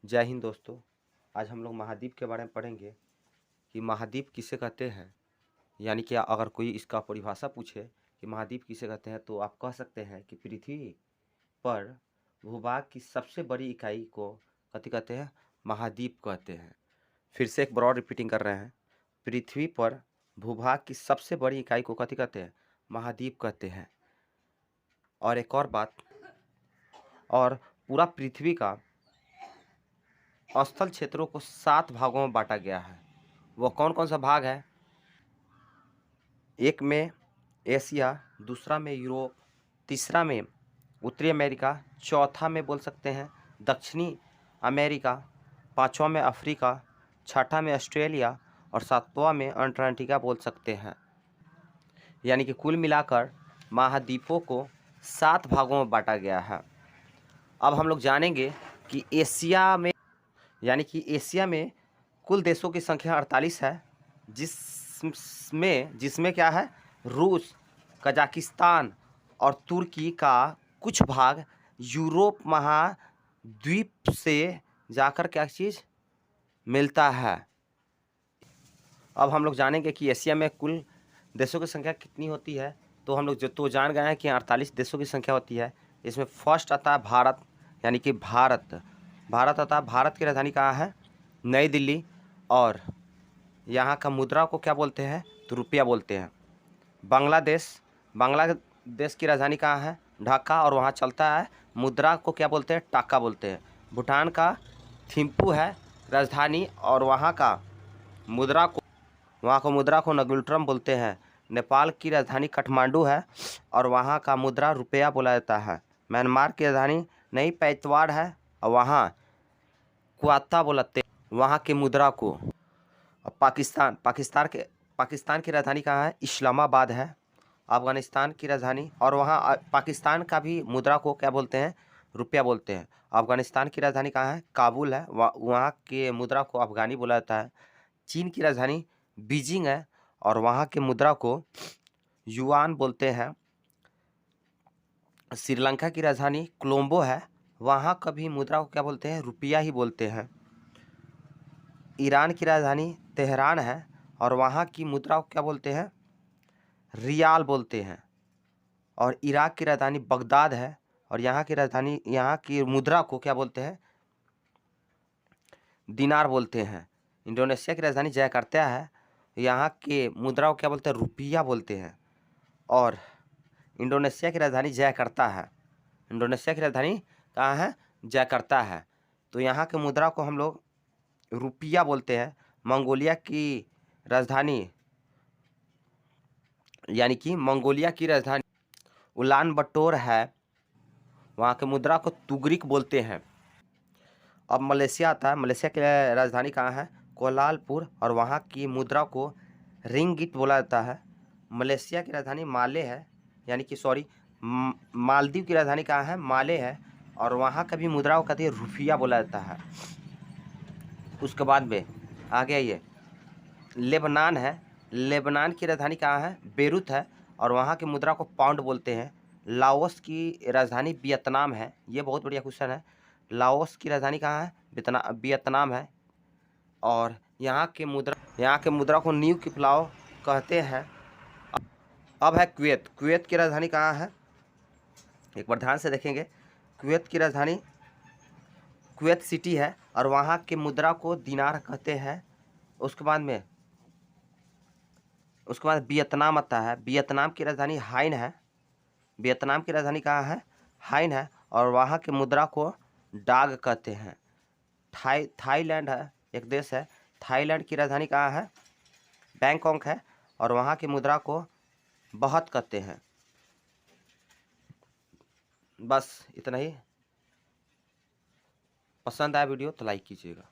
जय हिंद दोस्तों। आज हम लोग महाद्वीप के बारे में पढ़ेंगे कि महाद्वीप किसे कहते हैं। यानी कि अगर कोई इसका परिभाषा पूछे कि महाद्वीप किसे कहते हैं तो आप कह सकते हैं कि पृथ्वी पर भूभाग की सबसे बड़ी इकाई को कथी कहते हैं, महाद्वीप कहते हैं। फिर से एक बार और रिपीटिंग कर रहे हैं, पृथ्वी पर भूभाग की सबसे बड़ी इकाई को कथी कहते हैं, महाद्वीप कहते हैं। और एक और बात, और पूरा पृथ्वी का स्थल क्षेत्रों को 7 भागों में बांटा गया है। वो कौन कौन सा भाग है? एक में एशिया, दूसरा में यूरोप, तीसरा में उत्तरी अमेरिका, चौथा में बोल सकते हैं दक्षिणी अमेरिका, पांचवा में अफ्रीका, छठा में ऑस्ट्रेलिया और सातवां में अंटार्कटिका बोल सकते हैं। यानी कि कुल मिलाकर महाद्वीपों को 7 भागों में बांटा गया है। अब हम लोग जानेंगे कि एशिया में, यानी कि एशिया में कुल देशों की संख्या 48 है, जिसमें क्या है, रूस, कजाकिस्तान और तुर्की का कुछ भाग यूरोप महाद्वीप से जाकर क्या चीज़ मिलता है। अब हम लोग जानेंगे कि एशिया में कुल देशों की संख्या कितनी होती है। तो हम लोग तो जान गए हैं कि 48 देशों की संख्या होती है। इसमें फर्स्ट आता है भारत, यानी कि भारत आता है। भारत की राजधानी कहाँ है? नई दिल्ली। और यहाँ का मुद्रा को क्या बोलते हैं? तो रुपया बोलते हैं। बांग्लादेश की राजधानी कहाँ है? ढाका। और वहाँ चलता है मुद्रा को क्या बोलते हैं? टाका बोलते हैं। भूटान का थिम्पू है राजधानी, और वहाँ को मुद्रा को नगुल्ट्रम बोलते हैं। नेपाल की राजधानी काठमांडू है और वहाँ का मुद्रा रुपया बोला जाता है। म्यांमार की राजधानी नई पैतवाड़ है और वहाँ क्वाता बोलते हैं वहाँ के मुद्रा को। और पाकिस्तान की राजधानी कहाँ है? इस्लामाबाद है। अफगानिस्तान की राजधानी, और वहाँ पाकिस्तान का भी मुद्रा को क्या बोलते हैं? रुपया बोलते हैं। अफगानिस्तान की राजधानी कहाँ है? काबुल है। वहाँ के मुद्रा को अफगानी बोला जाता है। चीन की राजधानी बीजिंग है और वहाँ के मुद्रा को युआन बोलते हैं। श्रीलंका की राजधानी कोलंबो है, वहाँ का भी मुद्रा को क्या बोलते हैं? रुपया ही बोलते हैं। ईरान की राजधानी तेहरान है और वहाँ की मुद्रा को क्या बोलते हैं? रियाल बोलते हैं। और इराक की राजधानी बगदाद है और यहाँ की मुद्रा को क्या बोलते हैं? दिनार बोलते हैं। इंडोनेशिया की राजधानी जकार्ता है, यहाँ के मुद्रा को क्या बोलते हैं? रुपया बोलते हैं। और इंडोनेशिया की राजधानी जकार्ता है। इंडोनेशिया की राजधानी कहाँ है? जकार्ता है। तो यहाँ के मुद्रा को हम लोग रुपया बोलते हैं। मंगोलिया की राजधानी, यानी कि मंगोलिया की राजधानी उलान बटोर है, वहाँ के मुद्रा को तुगरिक बोलते हैं। अब मलेशिया आता है। मलेशिया की राजधानी कहाँ है? कोलालमपुर, और वहाँ की मुद्रा को रिंगिट बोला जाता है। मलेशिया की राजधानी माले है, यानी कि मालदीव की राजधानी कहाँ है? माले है, और वहाँ का भी मुद्रा को कहते हैं रुपया बोला जाता है। उसके बाद में आगे आइए, लेबनान है। लेबनान की राजधानी कहाँ है? बेरूत है, और वहाँ की मुद्रा को पाउंड बोलते हैं। लाओस की राजधानी वियतनाम है। ये बहुत बढ़िया क्वेश्चन है। लाओस की राजधानी कहाँ है? वियतनाम है। और यहाँ के मुद्रा को न्यू किपलाओ कहते हैं। अब है कुवैत। कुवैत की राजधानी कहाँ है? एक बार ध्यान से देखेंगे। कुवैत की राजधानी कुवैत सिटी है और वहाँ के मुद्रा को दिनार कहते हैं। उसके बाद वियतनाम आता है। वियतनाम की राजधानी हाइन है। वियतनाम की राजधानी कहाँ है? हाइन है, और वहाँ के मुद्रा को डाग कहते हैं। थाईलैंड है, एक देश है। थाईलैंड की राजधानी कहाँ है? बैंकॉक है, और वहाँ की मुद्रा को बहुत कहते हैं। बस इतना ही। पसंद आया वीडियो तो लाइक कीजिएगा।